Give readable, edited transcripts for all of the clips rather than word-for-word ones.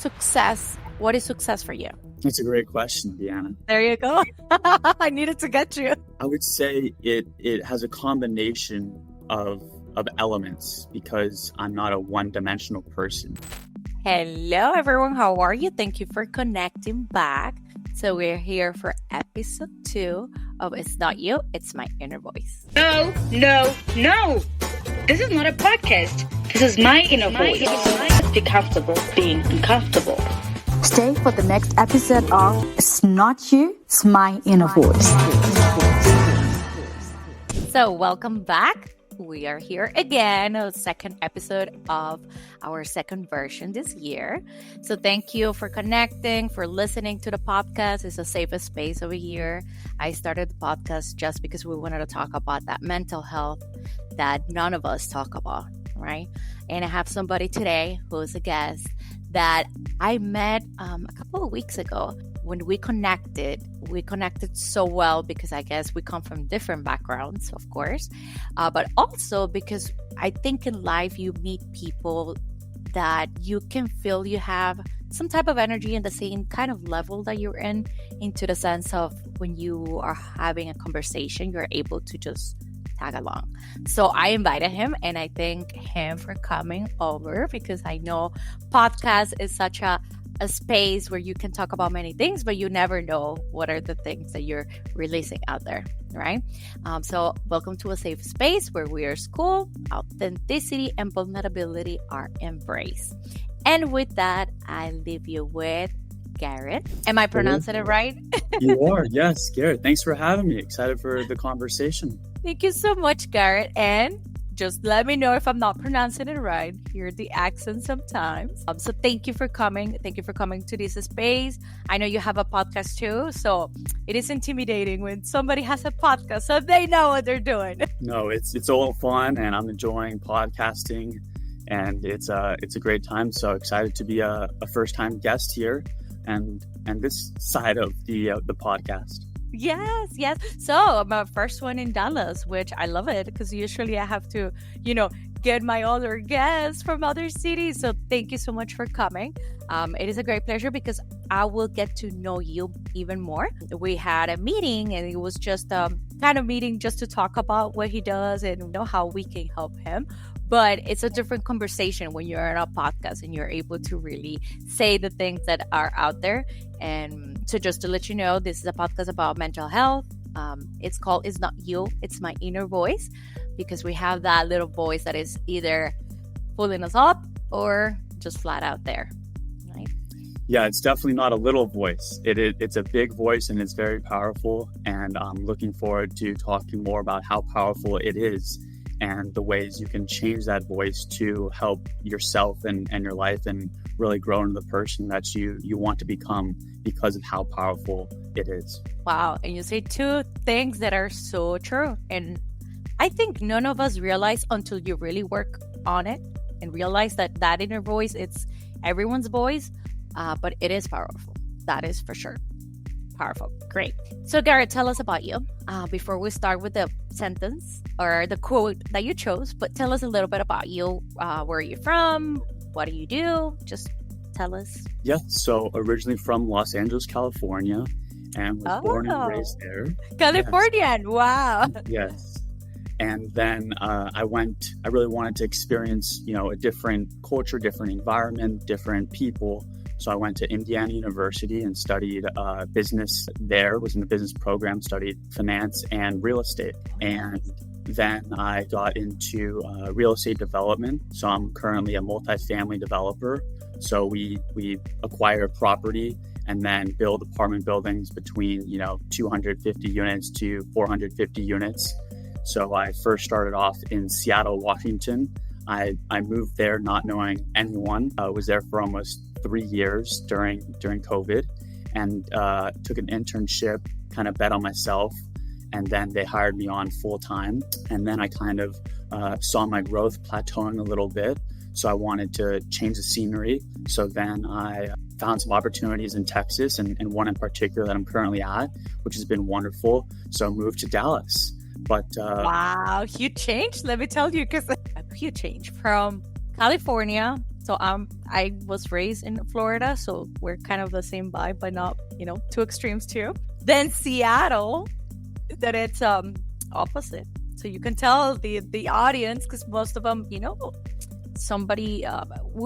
success? What is success for you? That's a great question, Deanna. There you go. I needed to get you. I would say it has a combination of elements because I'm not a one-dimensional person. Hello, everyone. How are you? Thank you for connecting back. So we're here for episode 2 of It's Not You, It's My Inner Voice. No. This is not a podcast. This is my inner voice. Be comfortable being uncomfortable. Stay for the next episode of It's Not You, It's My Inner Voice. So welcome back. We are here again, a second episode of our second version this year. So thank you for connecting, for listening to the podcast. It's a safe space over here. I started the podcast just because we wanted to talk about that mental health that none of us talk about, right? And I have somebody today who is a guest that I met a couple of weeks ago. When we connected so well because I guess we come from different backgrounds, of course, but also because I think in life you meet people that you can feel you have some type of energy in the same kind of level that you're in, into the sense of when you are having a conversation, you're able to just tag along. So I invited him, and I thank him for coming over because I know podcast is such a space where you can talk about many things, but you never know what are the things that you're releasing out there, right? So welcome to a safe space where we are school, authenticity, and vulnerability are embraced. And with that, I leave you with Garrett. Am I pronouncing it right? You are, yes, Garrett. Thanks for having me. Excited for the conversation. Thank you so much, Garrett. And just let me know if I'm not pronouncing it right. Hear the accent sometimes. So thank you for coming. Thank you for coming to this space. I know you have a podcast too, so it is intimidating when somebody has a podcast, so they know what they're doing. No, it's all fun, and I'm enjoying podcasting, and it's a great time. So excited to be a first-time guest here, and this side of the podcast. Yes. So my first one in Dallas, which I love it because usually I have to, get my other guests from other cities. So thank you so much for coming. It is a great pleasure because I will get to know you even more. We had a meeting, and it was just kind of meeting just to talk about what he does and how we can help him. But it's a different conversation when you're on a podcast and you're able to really say the things that are out there. And so just to let you know, this is a podcast about mental health. It's called It's Not You, It's My Inner Voice, because we have that little voice that is either pulling us up or just flat out there, right? Yeah, it's definitely not a little voice. It's a big voice, and it's very powerful. And I'm looking forward to talking more about how powerful it is and the ways you can change that voice to help yourself and your life and really grow into the person that you want to become because of how powerful it is. Wow. And you say two things that are so true. And I think none of us realize until you really work on it and realize that inner voice, it's everyone's voice, but it is powerful. That is for sure. Powerful. Great. So Garrett, tell us about you before we start with the sentence or the quote that you chose, but tell us a little bit about you. Where are you from? What do you do? Just tell us. Yeah. So originally from Los Angeles, California, and was born and raised there. Californian. Yes. Wow. Yes. And then I really wanted to experience, a different culture, different environment, different people. So I went to Indiana University and studied business there, was in the business program, studied finance and real estate. And then I got into real estate development. So I'm currently a multifamily developer. So we acquire property and then build apartment buildings between, 250 units to 450 units. So I first started off in Seattle, Washington. I moved there not knowing anyone. I was there for almost 3 years during COVID, and took an internship, kind of bet on myself, and then they hired me on full time. And then I kind of saw my growth plateauing a little bit, so I wanted to change the scenery. So then I found some opportunities in Texas, and one in particular that I'm currently at, which has been wonderful. So I moved to Dallas. But wow, huge change. Let me tell you, because a huge change from California So I was raised in Florida, so we're kind of the same vibe, but not, two extremes too. Then Seattle, that it's opposite. So you can tell the audience, because most of them, we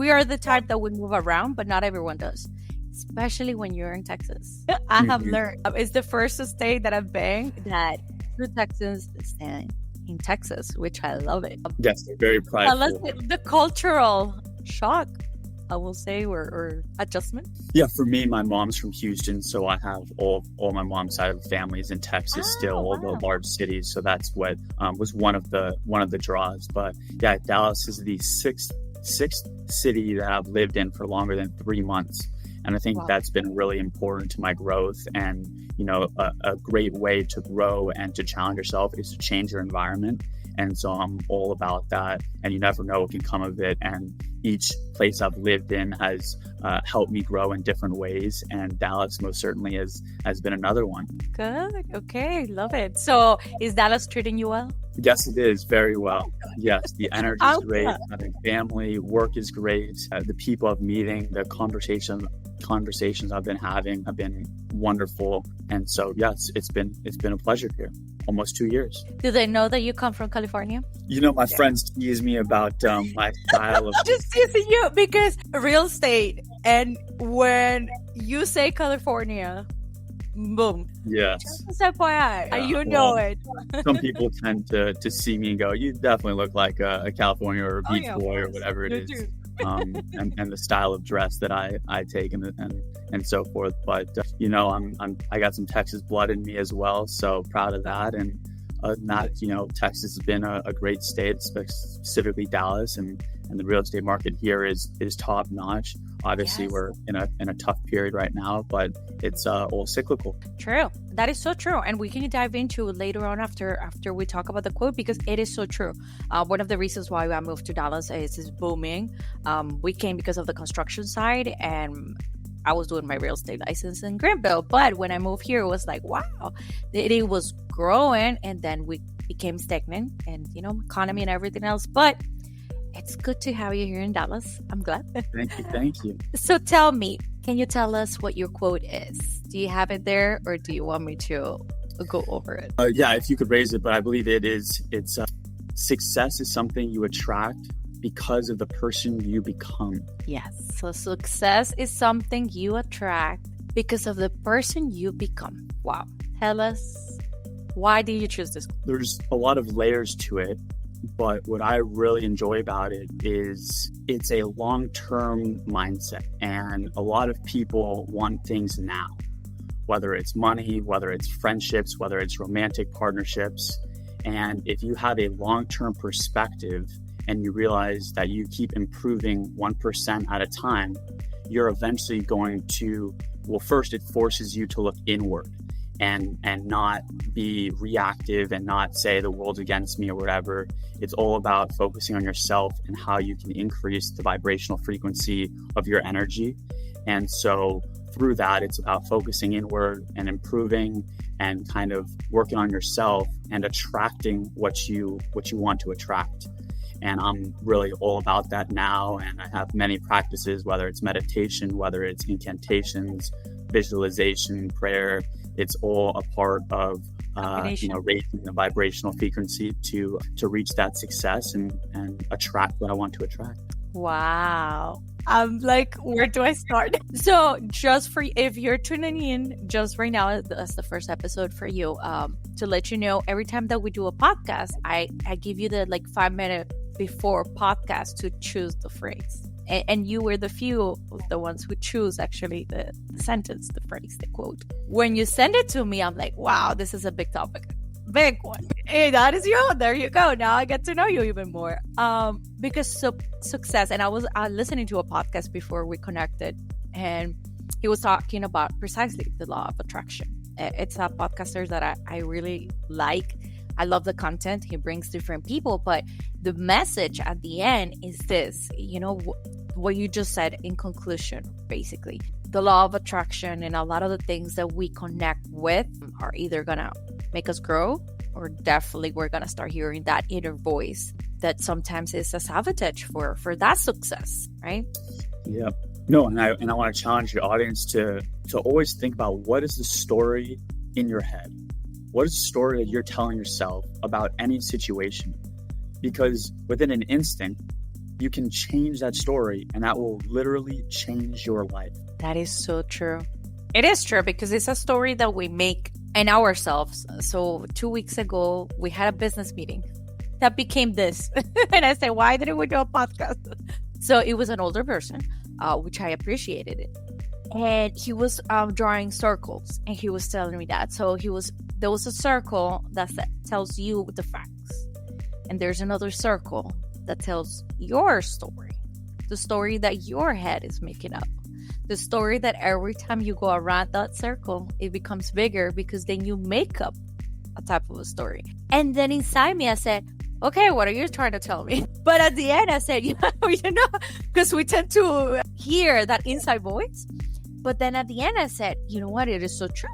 are the type that would move around, but not everyone does. Especially when you're in Texas. I have learned, it's the first state that I've been that two Texans stand in Texas, which I love it. Yes, they're very prideful. Unless the cultural shock, I will say, or adjustment. Yeah, for me, my mom's from Houston, so I have all my mom's side of the families in Texas still, all the large cities. So that's what was one of the draws. But yeah, Dallas is the sixth city that I've lived in for longer than 3 months. And I think that's been really important to my growth. And, a great way to grow and to challenge yourself is to change your environment. And so I'm all about that. And you never know what can come of it. And each place I've lived in has helped me grow in different ways. And Dallas most certainly has been another one. Good. Okay. Love it. So is Dallas treating you well? Yes, it is very well. Yes, the energy is great. Having family, work is great. The people I'm meeting, the conversations I've been having have been wonderful. And so, yes, it's been a pleasure here. Almost 2 years. Do they know that you come from California? My friends tease me about my style of... Just teasing you because real estate, and when you say California, boom. Yes. Just FYI, know it. Some people tend to see me and go, you definitely look like a California or a beach boy or whatever it is. And the style of dress that I take and so forth. But I got some Texas blood in me as well, so proud of that. And Texas has been a great state, specifically Dallas, and the real estate market here is top notch. Obviously, we're in a tough period right now, but it's all cyclical. True. That is so true. And we can dive into later on after we talk about the quote, because it is so true. One of the reasons why I moved to Dallas is it's booming. We came because of the construction side, and I was doing my real estate license in Greenville. But when I moved here, it was like, wow, it was growing, and then we became stagnant, and economy and everything else. But it's good to have you here in Dallas. I'm glad. Thank you. So tell me, can you tell us what your quote is? Do you have it there, or do you want me to go over it? Yeah, if you could raise it, but I believe it's success is something you attract because of the person you become. Yes. So success is something you attract because of the person you become. Wow. Tell us, why did you choose this? There's a lot of layers to it. But what I really enjoy about it is it's a long-term mindset. And a lot of people want things now, whether it's money, whether it's friendships, whether it's romantic partnerships. And if you have a long-term perspective and you realize that you keep improving 1% at a time, you're eventually going to, first it forces you to look inward and not be reactive and not say the world's against me or whatever. It's all about focusing on yourself and how you can increase the vibrational frequency of your energy. And so through that, it's about focusing inward and improving and kind of working on yourself and attracting what you want to attract. And I'm really all about that now. And I have many practices, whether it's meditation, whether it's incantations, visualization, prayer. It's all a part of raising the vibrational frequency to reach that success and attract what I want to attract. Wow. I'm like, where do I start? So just for, if you're tuning in just right now, that's the first episode for you, to let you know, every time that we do a podcast, I give you the 5-minute before podcast to choose the phrase. And you were the few of the ones who choose actually the sentence, the phrase, the quote. When you send it to me, I'm like, wow, this is a big topic. Big one. Hey, that is you. There you go. Now I get to know you even more. Because success, and I was listening to a podcast before we connected, and he was talking about precisely the law of attraction. It's a podcaster that I really like. I love the content. He brings different people, but the message at the end is this, what you just said in conclusion, basically. The law of attraction and a lot of the things that we connect with are either going to make us grow, or definitely we're going to start hearing that inner voice that sometimes is a sabotage for that success, right? Yeah. No, and I want to challenge your audience to always think about, what is the story in your head? What is the story that you're telling yourself about any situation? Because within an instant, you can change that story, and that will literally change your life. That is so true. It is true, because it's a story that we make in ourselves. So 2 weeks ago, we had a business meeting that became this. And I said, why didn't we do a podcast? So it was an older person, which I appreciated it. And he was drawing circles, and he was telling me that. So there was a circle that tells you the facts. And there's another circle that tells your story, the story that your head is making up. The story that every time you go around that circle, it becomes bigger, because then you make up a type of a story. And then inside me, I said, okay, what are you trying to tell me? But at the end, I said, because we tend to hear that inside voice. But then at the end, I said, you know what? It is so true.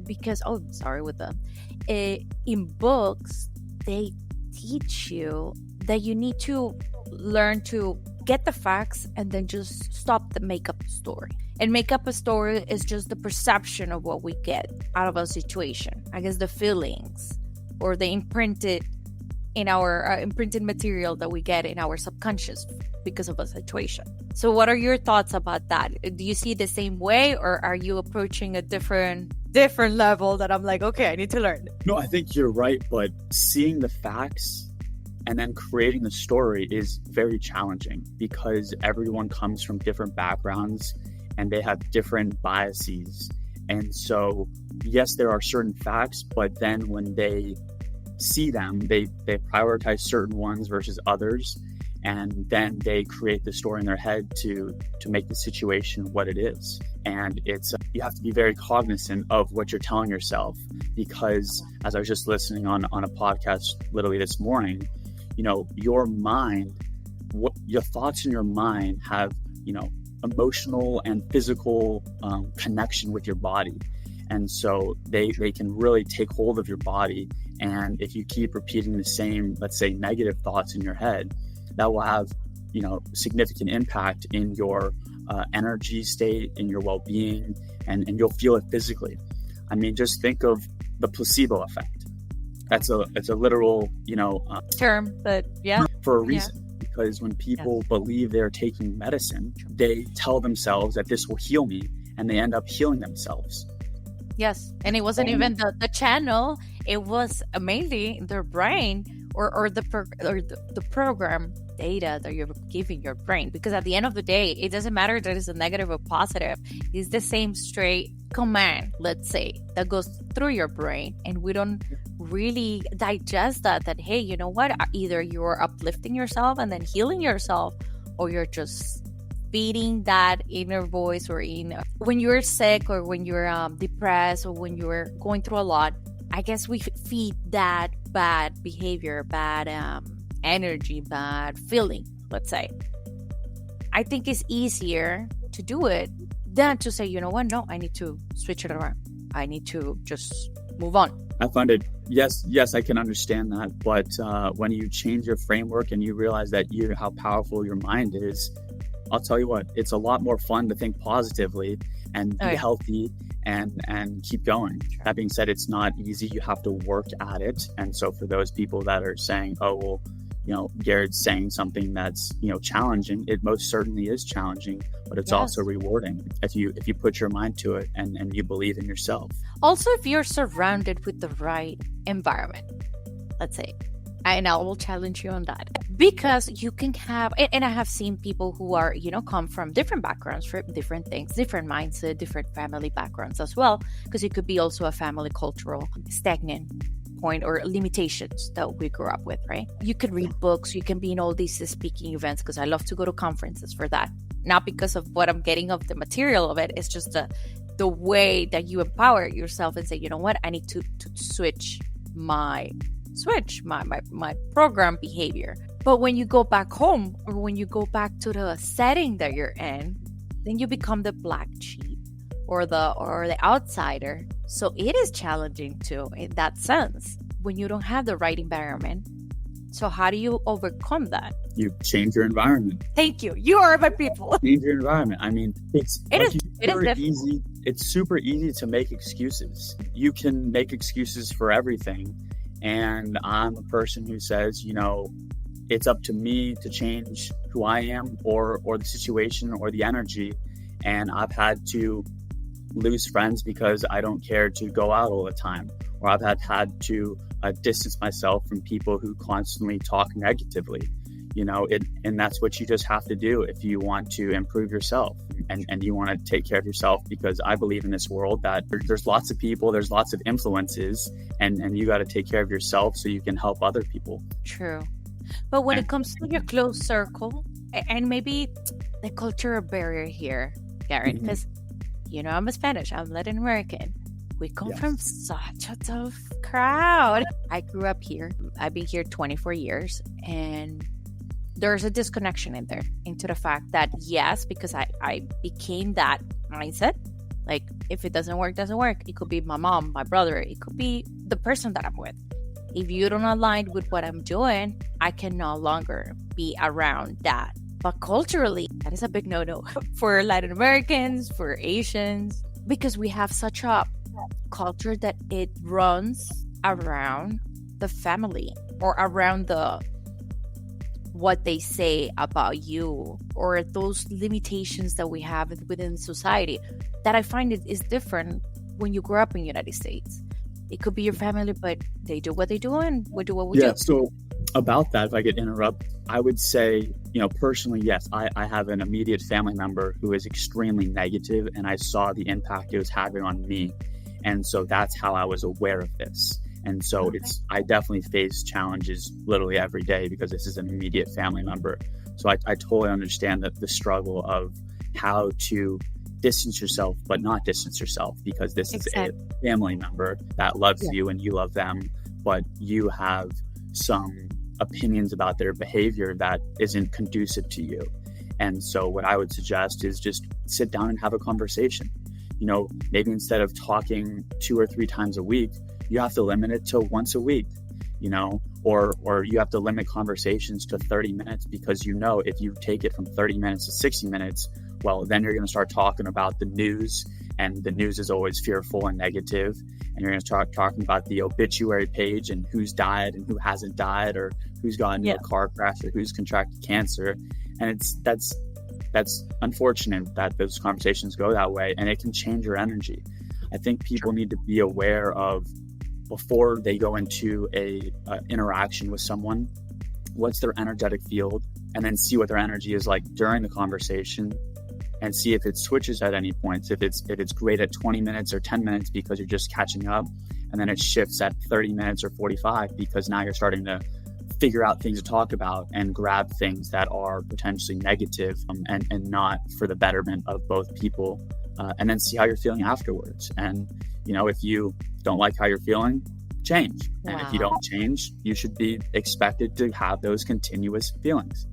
Because, in books, they teach you that you need to learn to get the facts and then just stop the makeup story. And make up a story is just the perception of what we get out of a situation. I guess the feelings or the imprinted material that we get in our subconscious because of a situation. So what are your thoughts about that? Do you see it the same way, or are you approaching a different level that I'm like, okay, I need to learn? No, I think you're right, but seeing the facts and then creating the story is very challenging, because everyone comes from different backgrounds and they have different biases. And so, yes, there are certain facts, but then when they see them, they prioritize certain ones versus others. And then they create the story in their head to make the situation what it is. And it's you have to be very cognizant of what you're telling yourself, because as I was just listening on a podcast literally this morning, your mind, your thoughts in your mind have, emotional and physical connection with your body. And so they can really take hold of your body. And if you keep repeating the same, let's say, negative thoughts in your head, that will have, significant impact in your energy state, in your well-being, and you'll feel it physically. I mean, just think of the placebo effect. It's a literal, term, but yeah, for a reason. Yeah. Because when people believe they're taking medicine, they tell themselves that this will heal me, and they end up healing themselves. Yes, and it wasn't even the channel; it was mainly their brain or the program data that you're giving your brain. Because at the end of the day, it doesn't matter that it's a negative or positive. It's the same straight command, let's say, that goes through your brain, and we don't really digest that hey, you know what, either you're uplifting yourself and then healing yourself, or you're just feeding that inner voice. Or when you're sick, or when you're depressed, or when you're going through a lot, I guess we feed that bad behavior, bad energy, bad feeling, let's say. I think it's easier to do it than to say, you know what, no, I need to switch it around. I need to just move on. I find it, yes, I can understand that. But when you change your framework and you realize that how powerful your mind is, I'll tell you what, it's a lot more fun to think positively and be healthy and keep going. That being said, it's not easy. You have to work at it. And so for those people that are saying, oh, well, Garrett's saying something that's, challenging, it most certainly is challenging, but it's also rewarding if you put your mind to it and you believe in yourself. Also, if you're surrounded with the right environment, let's say, and I will challenge you on that, because you can have, and I have seen people who are, come from different backgrounds, for different things, different mindset, different family backgrounds as well, because it could be also a family cultural stagnant point or limitations that we grew up with, right? You could read books, you can be in all these speaking events, because I love to go to conferences for that. Not because of what I'm getting of the material of it, it's just the way that you empower yourself and say, you know what, I need to switch my program behavior. But when you go back home, or when you go back to the setting that you're in, then you become the black sheep or the outsider. So it is challenging too, in that sense. When you don't have the right environment, So how do you overcome that? You change your environment. Thank you. You are my people. Change your environment. I mean, it is easy. It's super easy to make excuses. You can make excuses for everything. And I'm a person who says, it's up to me to change who I am or the situation or the energy. And I've had to lose friends because I don't care to go out all the time. Or I've had to distance myself from people who constantly talk negatively. And that's what you just have to do if you want to improve yourself and you want to take care of yourself, because I believe in this world that there's lots of people, there's lots of influences, and you got to take care of yourself so you can help other people. True. But when it comes to your close circle, and maybe the cultural barrier here, Garrett, because, I'm a Spanish, I'm Latin American. We come from such a tough crowd. I grew up here. I've been here 24 years, and there's a disconnection into the fact that, yes, because I became that mindset. Like, if it doesn't work, doesn't work. It could be my mom, my brother. It could be the person that I'm with. If you don't align with what I'm doing, I can no longer be around that. But culturally, that is a big no-no for Latin Americans, for Asians, because we have such a culture that it runs around the family or around what they say about you, or those limitations that we have within society, that I find is different when you grow up in the United States. It could be your family, but they do what they do and we do what we do. Yeah, so about that, if I could interrupt, I would say, personally, yes, I have an immediate family member who is extremely negative, and I saw the impact it was having on me. And so that's how I was aware of this. And so I definitely face challenges literally every day because this is an immediate family member. So I totally understand the struggle of how to distance yourself, but not distance yourself, because this is a family member that loves you and you love them, but you have some opinions about their behavior that isn't conducive to you. And so what I would suggest is just sit down and have a conversation. Maybe instead of talking 2 or 3 times a week, you have to limit it to once a week, or you have to limit conversations to 30 minutes, because if you take it from 30 minutes to 60 minutes, well, then you're going to start talking about the news, and the news is always fearful and negative, and you're going to start talking about the obituary page and who's died and who hasn't died, or who's gotten into a car crash, or who's contracted cancer. And that's unfortunate that those conversations go that way, and it can change your energy. I think people need to be aware of, before they go into a interaction with someone, what's their energetic field, and then see what their energy is like during the conversation, and see if it switches at any points. If it's great at 20 minutes or 10 minutes because you're just catching up, and then it shifts at 30 minutes or 45 because now you're starting to figure out things to talk about and grab things that are potentially negative and not for the betterment of both people, and then see how you're feeling afterwards. And if you don't like how you're feeling, change. And if you don't change, you should be expected to have those continuous feelings.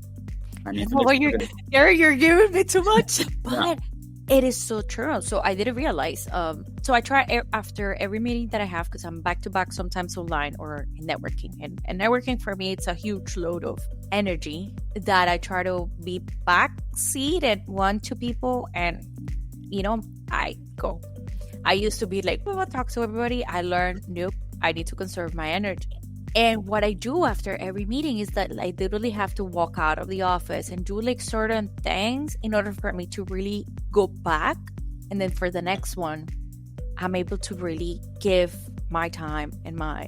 I mean, you're giving me too much, but it is so true. So I didn't realize. So I try after every meeting that I have, because I'm back to back, sometimes online or networking. And networking for me, it's a huge load of energy that I try to be backseated 1-2 people, and I go. I used to be like, I'll talk to everybody. I learned, nope, I need to conserve my energy. And what I do after every meeting is that I literally have to walk out of the office and do like certain things in order for me to really go back. And then for the next one, I'm able to really give my time and my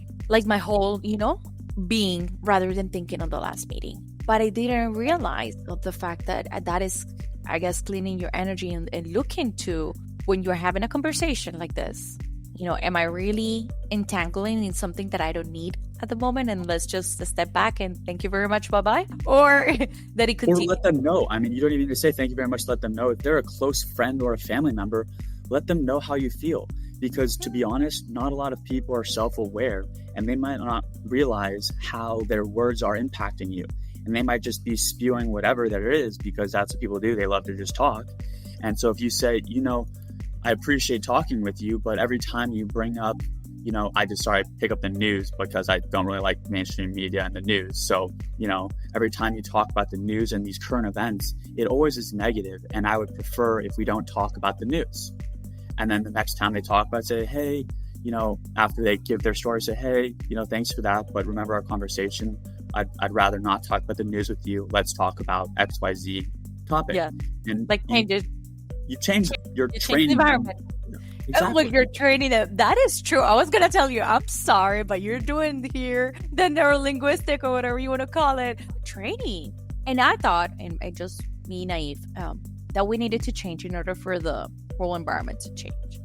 whole, being, rather than thinking on the last meeting. But I didn't realize of the fact that is, I guess, cleaning your energy and looking to, when you're having a conversation like this, am I really entangling in something that I don't need at the moment, and let's just step back and thank you very much, bye-bye? Or that it continue. Or let them know. I mean, you don't even need to say thank you very much. Let them know. If they're a close friend or a family member, let them know how you feel. Because to be honest, not a lot of people are self-aware, and they might not realize how their words are impacting you. And they might just be spewing whatever there is, because that's what people do. They love to just talk. And so if you say, I appreciate talking with you, but every time you bring up I just started to pick up the news because I don't really like mainstream media and the news. So, every time you talk about the news and these current events, it always is negative. And I would prefer if we don't talk about the news. And then the next time they talk about it, say, hey, after they give their story, say, hey, thanks for that. But remember our conversation. I'd rather not talk about the news with you. Let's talk about XYZ topic. Yeah. And change it. You change your training. The environment. Exactly. Look, you're training them. That is true. I was going to tell you, I'm sorry, but you're doing here the neuro-linguistic or whatever you want to call it, training. And I thought, and I just me naive, that we needed to change in order for the whole environment to change.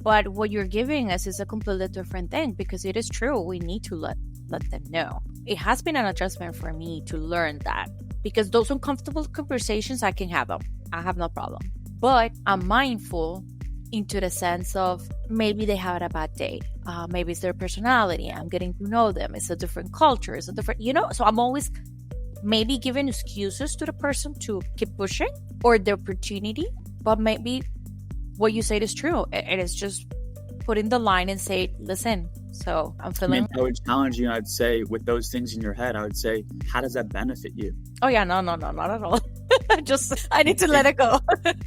But what you're giving us is a completely different thing, because it is true. We need to let them know. It has been an adjustment for me to learn that, because those uncomfortable conversations, I can have them. I have no problem. But I'm mindful into the sense of maybe they had a bad day. Maybe it's their personality. I'm getting to know them. It's a different culture. It's a different, so I'm always maybe giving excuses to the person to keep pushing, or the opportunity. But maybe what you said is true. It is just putting the line and say, listen, so I'm feeling. I would challenge you. I'd say, with those things in your head, I would say, how does that benefit you? Oh yeah, no, not at all. I need to let it go.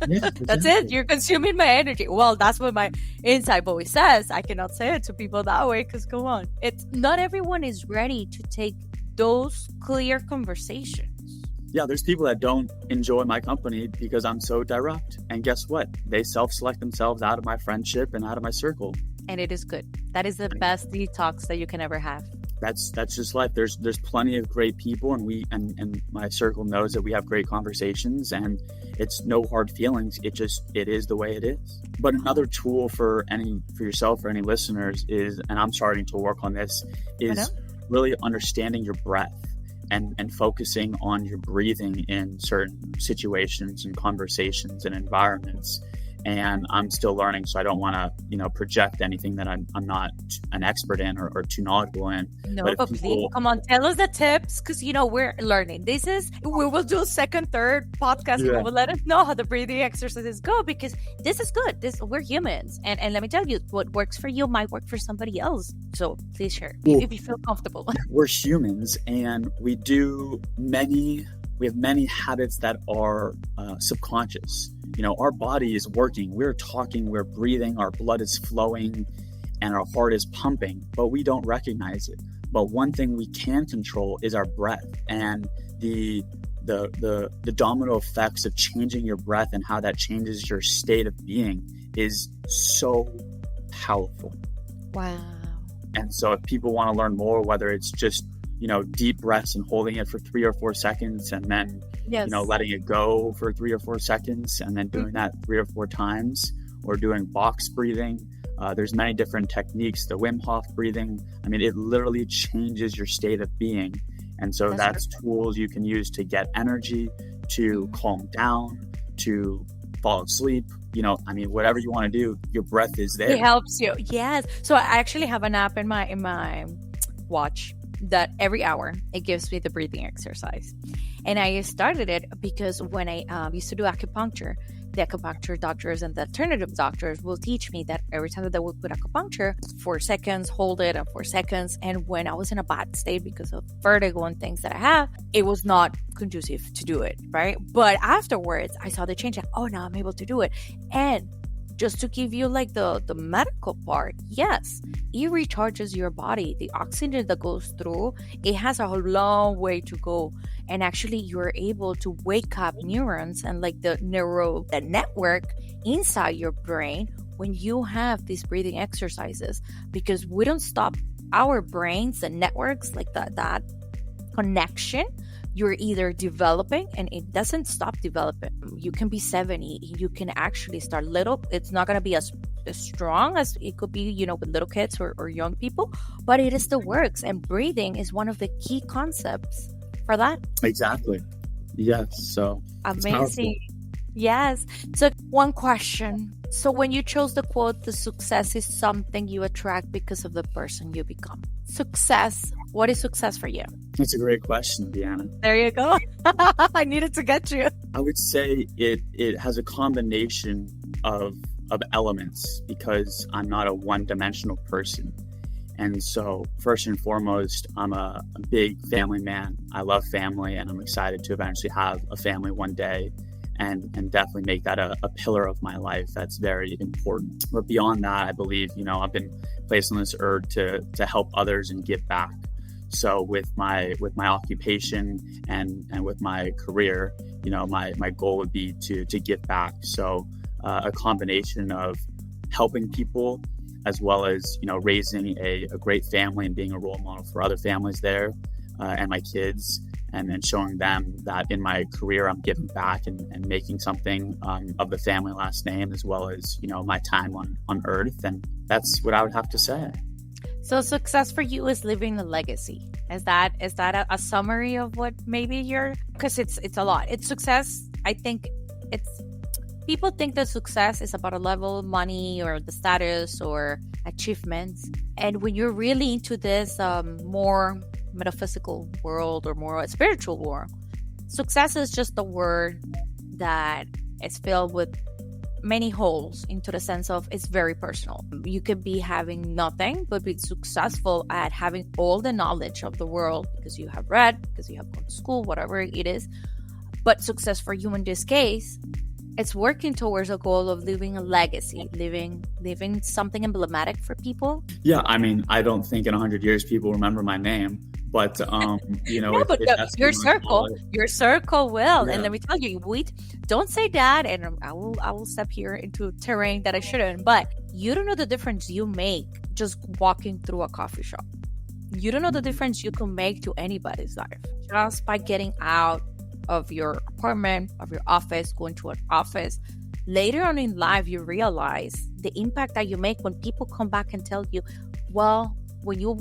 Yeah, that's it. You're consuming my energy. Well, that's what my inside voice says. I cannot say it to people that way, because go on. It's not everyone is ready to take those clear conversations. Yeah, there's people that don't enjoy my company because I'm so direct. And guess what? They self-select themselves out of my friendship and out of my circle. And it is good. That is the best detox that you can ever have. That's just life. There's plenty of great people, and my circle knows that we have great conversations, and it's no hard feelings. It is the way it is. But another tool for yourself or any listeners is, and I'm starting to work on this, is really understanding your breath and focusing on your breathing in certain situations and conversations and environments. And I'm still learning, so I don't want to, project anything that I'm not an expert in or too knowledgeable in. No, but please, come on, tell us the tips, because, we're learning. We will do a second, third podcast. Yeah. We will let us know how the breathing exercises go, because this is good. We're humans. And let me tell you, what works for you might work for somebody else. So please share if you feel comfortable. We're humans, and we have many habits that are subconscious. Our body is working, we're talking, we're breathing, our blood is flowing, and our heart is pumping, but we don't recognize it. But one thing we can control is our breath, and the domino effects of changing your breath and how that changes your state of being is so powerful. Wow. And so if people want to learn more, whether it's just deep breaths and holding it for 3 or 4 seconds, and then, letting it go for 3 or 4 seconds, and then doing that 3 or 4 times, or doing box breathing. There's many different techniques, the Wim.How breathing. I mean, it literally changes your state of being. And so that's tools you can use to get energy, to calm down, to fall asleep. Whatever you want to do, your breath is there. It helps you. Yes. So I actually have an app in my watch that every hour it gives me the breathing exercise. And I started it because when I used to do acupuncture, the acupuncture doctors and the alternative doctors will teach me that every time that they would put acupuncture, 4 seconds, hold it, and 4 seconds. And when I was in a bad state because of vertigo and things that I have, it was not conducive to do it, right? But afterwards, I saw the change. Oh, now I'm able to do it. And just to give you like the medical part, yes, it recharges your body. The oxygen that goes through, it has a long way to go. And actually, you're able to wake up neurons and like the network inside your brain when you have these breathing exercises, because we don't stop our brains and networks like that connection. You're either developing, and it doesn't stop developing. You can be 70, you can actually start little. It's not going to be as strong as it could be, with little kids or young people, but it still works. And breathing is one of the key concepts for that. Exactly. Yes. So amazing. Yes. So one question. So when you chose the quote, the success is something you attract because of the person you become. Success. What is success for you? That's a great question, Deanna. There you go. I needed to get you. I would say it has a combination of elements, because I'm not a one-dimensional person. And so first and foremost, I'm a big family man. I love family, and I'm excited to eventually have a family one day and definitely make that a pillar of my life. That's very important. But beyond that, I believe, I've been placed on this earth to help others and give back. So with my occupation and with my career, my goal would be to give back. So a combination of helping people, as well as, raising a great family and being a role model for other families there, and my kids, and then showing them that in my career, I'm giving back and making something of the family last name, as well as, my time on earth. And that's what I would have to say. So success for you is living a legacy. Is that a summary of what maybe because it's a lot. It's success. I think people think that success is about a level of money or the status or achievements. And when you're really into this more metaphysical world or more spiritual world, success is just a word that is filled with many holes, into the sense of it's very personal. You could be having nothing, but be successful at having all the knowledge of the world because you have read, because you have gone to school, whatever it is. But success for you in this case, it's working towards a goal of leaving a legacy, leaving something emblematic for people. Yeah, I mean, I don't think in 100 years people remember my name, but yeah, but your circle will. Yeah. And let me tell you, don't say that, and I will step here into terrain that I shouldn't. But you don't know the difference you make just walking through a coffee shop. You don't know the difference you can make to anybody's life just by getting out of your apartment, of your office, going to an office. Later on in life, you realize the impact that you make when people come back and tell you, well, when you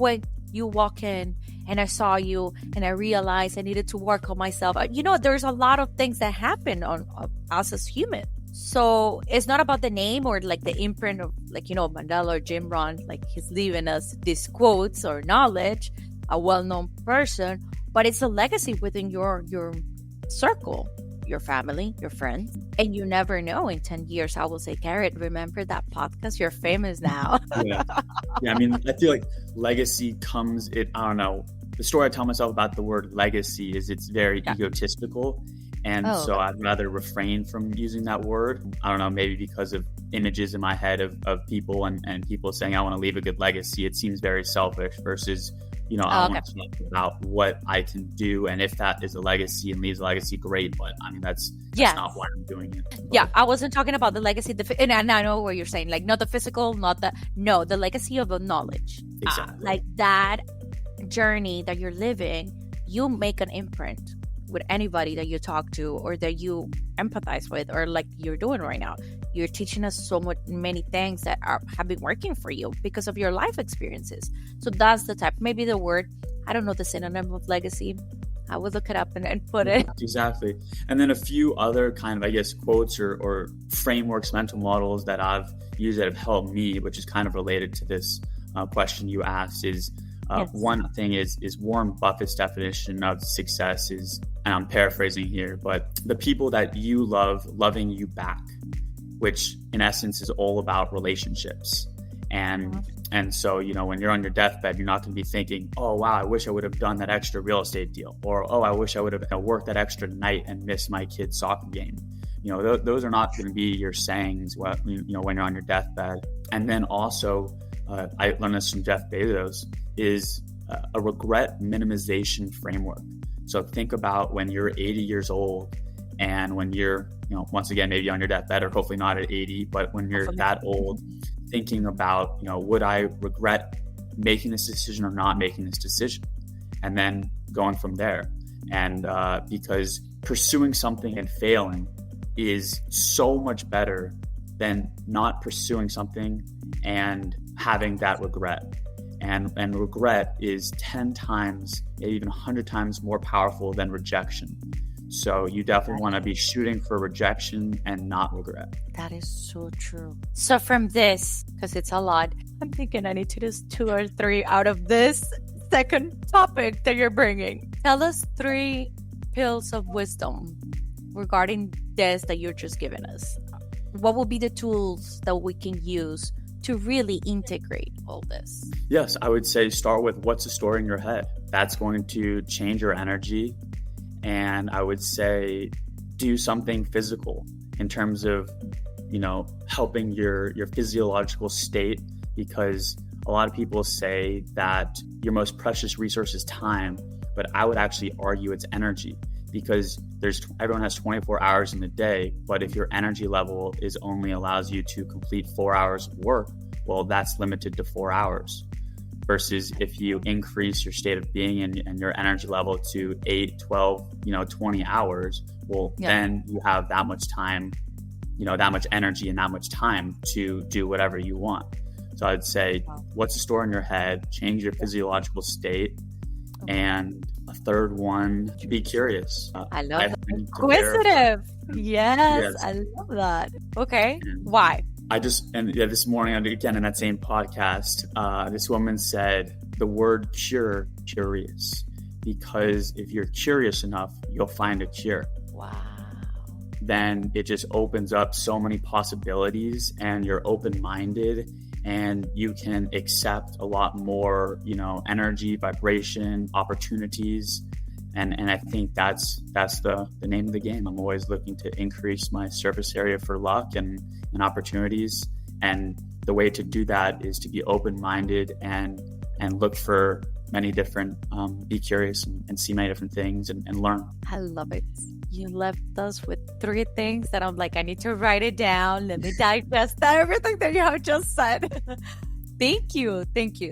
walk in and I saw you and I realized I needed to work on myself. There's a lot of things that happen on us as humans. So it's not about the name or like the imprint of Mandela or Jim Rohn, like he's leaving us these quotes or knowledge, a well-known person, but it's a legacy within your circle, your family, your friends. And you never know, in 10 years, I will say, Garrett, remember that podcast? You're famous now. Yeah. I mean, I feel like legacy I don't know. The story I tell myself about the word legacy is it's very egotistical. And so I'd rather refrain from using that word. I don't know, maybe because of images in my head of people and people saying, I want to leave a good legacy. It seems very selfish versus, I want to talk about what I can do. And if that is a legacy and leaves a legacy, great. But I mean, that's not why I'm doing it. But, yeah, I wasn't talking about the legacy. And I know what you're saying, like not the physical, the legacy of the knowledge. Exactly. Like that journey that you're living, you make an imprint with anybody that you talk to or that you empathize with, or like you're doing right now. You're teaching us many things that have been working for you because of your life experiences. So that's the type, maybe the word, I don't know the synonym of legacy. I would look it up and put it. Exactly. And then a few other kind of, I guess, quotes or frameworks, mental models that I've used that have helped me, which is kind of related to this question you asked, is one thing is Warren Buffett's definition of success is, and I'm paraphrasing here, but the people that you love loving you back, which in essence is all about relationships. And so, when you're on your deathbed, you're not going to be thinking, oh, wow, I wish I would have done that extra real estate deal. Or, oh, I wish I would have worked that extra night and missed my kid's soccer game. Those are not going to be your sayings when you're on your deathbed. And then also, I learned this from Jeff Bezos, is a regret minimization framework. So think about when you're 80 years old and when you're, once again, maybe on your deathbed, or hopefully not at 80, but when you're that old, thinking about, would I regret making this decision or not making this decision? And then going from there. And because pursuing something and failing is so much better than not pursuing something and having that regret. And regret is 10 times, maybe even 100 times more powerful than rejection. So you definitely want to be shooting for rejection and not regret. That is so true. So from this, because it's a lot, I'm thinking I need to do 2 or 3 out of this second topic that you're bringing. Tell us 3 pills of wisdom regarding this that you're just giving us. What will be the tools that we can use to really integrate all this? Yes, I would say start with what's the story in your head. That's going to change your energy. And I would say do something physical in terms of, helping your physiological state, because a lot of people say that your most precious resource is time, but I would actually argue it's energy, because everyone has 24 hours in the day, but if your energy level only allows you to complete 4 hours of work, well, that's limited to 4 hours. Versus if you increase your state of being and your energy level to 8, 12, 20 hours, well, then you have that much time, that much energy and that much time to do whatever you want. So I'd say, what's the story in your head? Change your physiological state. And a third one, be curious. I love that. Inquisitive. Yes, I love that. Okay. Why? This morning, again, in that same podcast, this woman said the word curious, because if you're curious enough, you'll find a cure. Wow. Then it just opens up so many possibilities, and you're open-minded, and you can accept a lot more, energy, vibration, opportunities. And I think that's the name of the game. I'm always looking to increase my surface area for luck and opportunities. And the way to do that is to be open-minded and look for many different, be curious and see many different things and learn. I love it. You left us with 3 things that I'm like, I need to write it down. Let me digest everything that you have just said. Thank you.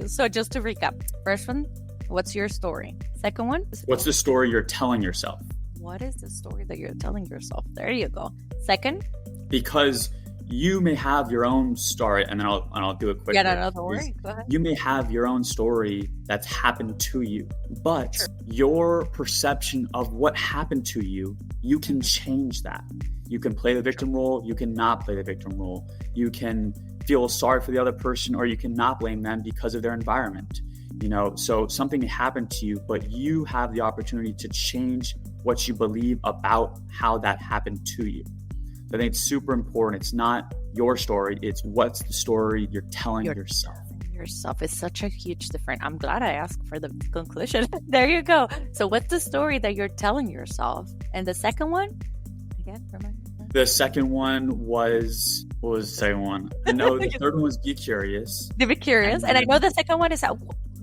So just to recap, first one, what's your story? Second one, what's the story you're telling yourself? What is the story that you're telling yourself? There you go. Second, because you may have your own story, and then I'll do it quickly. Yeah, no, don't worry. Go ahead. You may have your own story that's happened to you, but your perception of what happened to you, you can change that. You can play the victim role. You cannot play the victim role. You can feel sorry for the other person, or you cannot blame them because of their environment. So something happened to you, but you have the opportunity to change what you believe about how that happened to you. I think it's super important. It's not your story. It's what's the story you're telling yourself. Yourself is such a huge difference. I'm glad I asked for the conclusion. There you go. So what's the story that you're telling yourself? And the second one? Again, remind me. The second one was, what was the second one? No, the third one was be curious. Be curious. And I know the second one is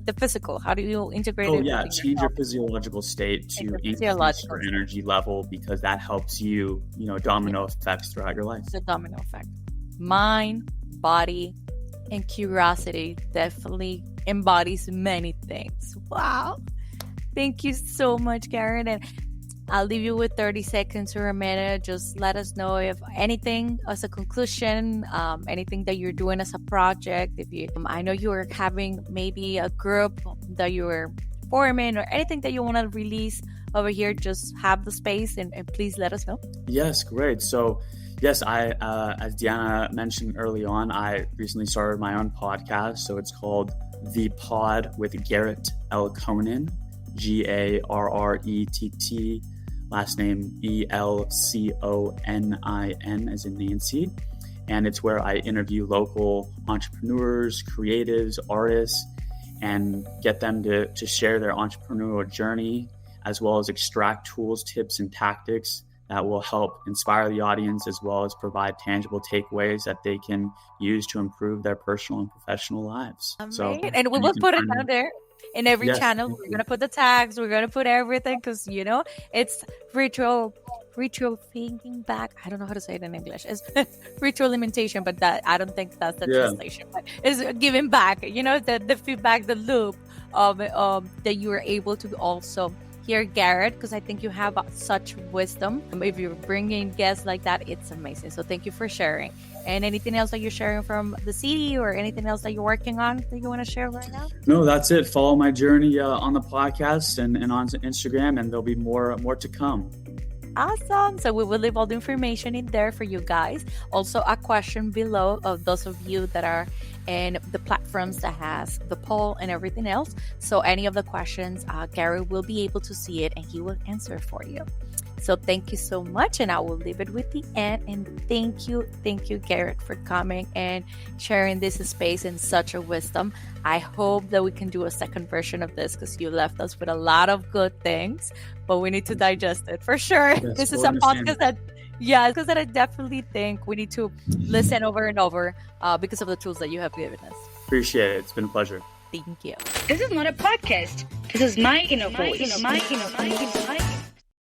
the physical. How do you integrate it? Oh yeah, change your physiological state to increase your energy level, because that helps you, domino effects throughout your life. The domino effect. Mind, body, and curiosity definitely embodies many things. Wow. Thank you so much, Karen. And I'll leave you with 30 seconds or a minute. Just let us know if anything as a conclusion, anything that you're doing as a project. If you, I know you are having maybe a group that you're forming, or anything that you want to release over here, just have the space and please let us know. Yes, great. So yes, I, as Diana mentioned early on, I recently started my own podcast. So it's called The Pod with Garrett L. Conin, Garrett, last name Elconin, as in Nancy. And it's where I interview local entrepreneurs, creatives, artists, and get them to share their entrepreneurial journey, as well as extract tools, tips, and tactics that will help inspire the audience, as well as provide tangible takeaways that they can use to improve their personal and professional lives. So, and we will put it down there. In every channel, we're going to put the tags, we're going to put everything, because, it's ritual thinking back. I don't know how to say it in English. It's ritual limitation, but that I don't think that's the translation. But it's giving back, the feedback, the loop of that you are able to also hear Garrett, because I think you have such wisdom. If you're bringing guests like that, it's amazing. So thank you for sharing. And anything else that you're sharing from the city, or anything else that you're working on that you want to share right now? No, that's it. Follow my journey on the podcast and on Instagram, and there'll be more to come. Awesome. So we will leave all the information in there for you guys. Also, a question below of those of you that are in the platforms that has the poll and everything else. So any of the questions, Gary will be able to see it and he will answer for you. So thank you so much. And I will leave it with the end. And thank you, Garrett, for coming and sharing this space in such a wisdom. I hope that we can do a second version of this because you left us with a lot of good things, but we need to digest it for sure. Yes, this is a podcast because I definitely think we need to listen over and over because of the tools that you have given us. Appreciate it. It's been a pleasure. Thank you. This is not a podcast. This is my inner voice. My inner voice.